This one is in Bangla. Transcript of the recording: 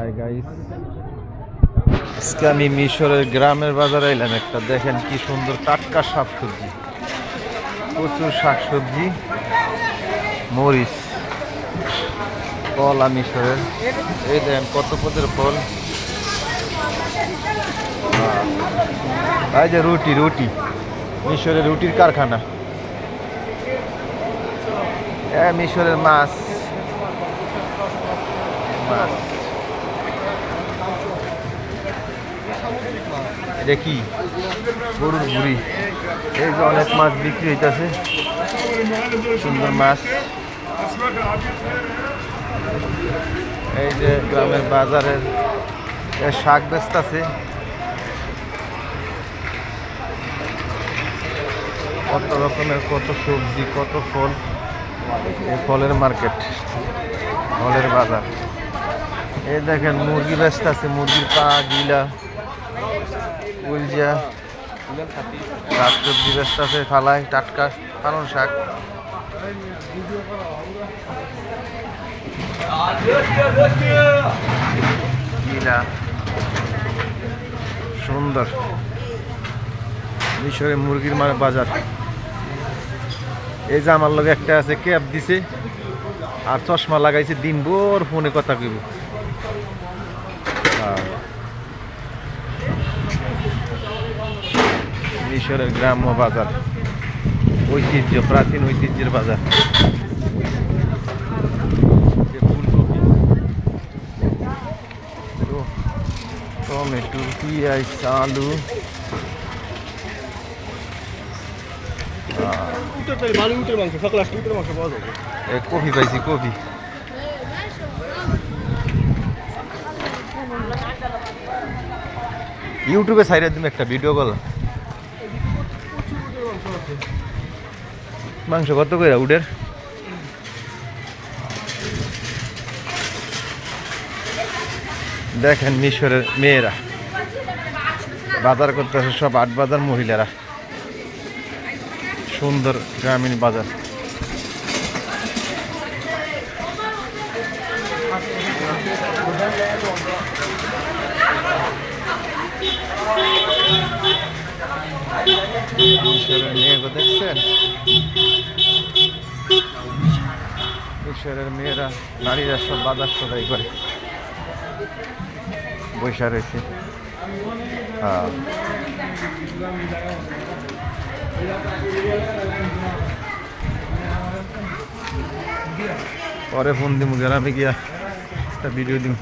হাই গাইস, আজকে আমি মিশরের গ্রামের বাজারে এলাম। একটা দেখেন কি সুন্দর টাটকা শাকসবজি, প্রচুর শাকসবজি, মরিচ, কলা মিশরের। এই দেখেন কত পদের ফল। এই যে রুটি, রুটি মিশরের রুটির কারখানা। মিশরের মাছ, মাছ দেখি গরুর বুড়ি। এই যে অনেক মাছ বিক্রি হইতেছে, সুন্দর মাছ। এই যে গ্রামের বাজারের শাক বেচতেছে, কত রকমের কত সবজি, কত ফল। এই ফলের মার্কেট, ফলের বাজার। এই দেখেন মুরগি বেচতেছে, মুরগির পা, গিলা, উলজা। শাক সবজি বেচতেছে, ফালাই টাটকা পালং শাক। গিলা সুন্দর মিশরে মুরগির বাজার। এই যে আমার লগে একটা আছে, ক্যাপ দিছে আর চশমা লাগাইছে, দিনভর ফোনে কথা কইব। মিশরের গ্রাম্য বাজার, ঐতিহ্য, প্রাচীন ঐতিহ্যের বাজার। ফুলকপি, টমেটো, পেঁয়াজ, আলু। কফি পাইছি, কফি। ইউটিউবে সাইডে তুমি একটা ভিডিও করলাম। মাংস কত করে উডের? দেখেন মিশরের মেয়েরা বাজার করতেছে, সব ৮ বাজার মহিলারা। সুন্দর গ্রামীণ বাজার। মিশরের মেয়েকে দেখছেন? মিশরের মেয়েরা, নারীরা সব বাজার সদাই করে বৈশা রয়েছে। পরে ফোন দিব, গ্রামে গিয়া একটা ভিডিও দিব।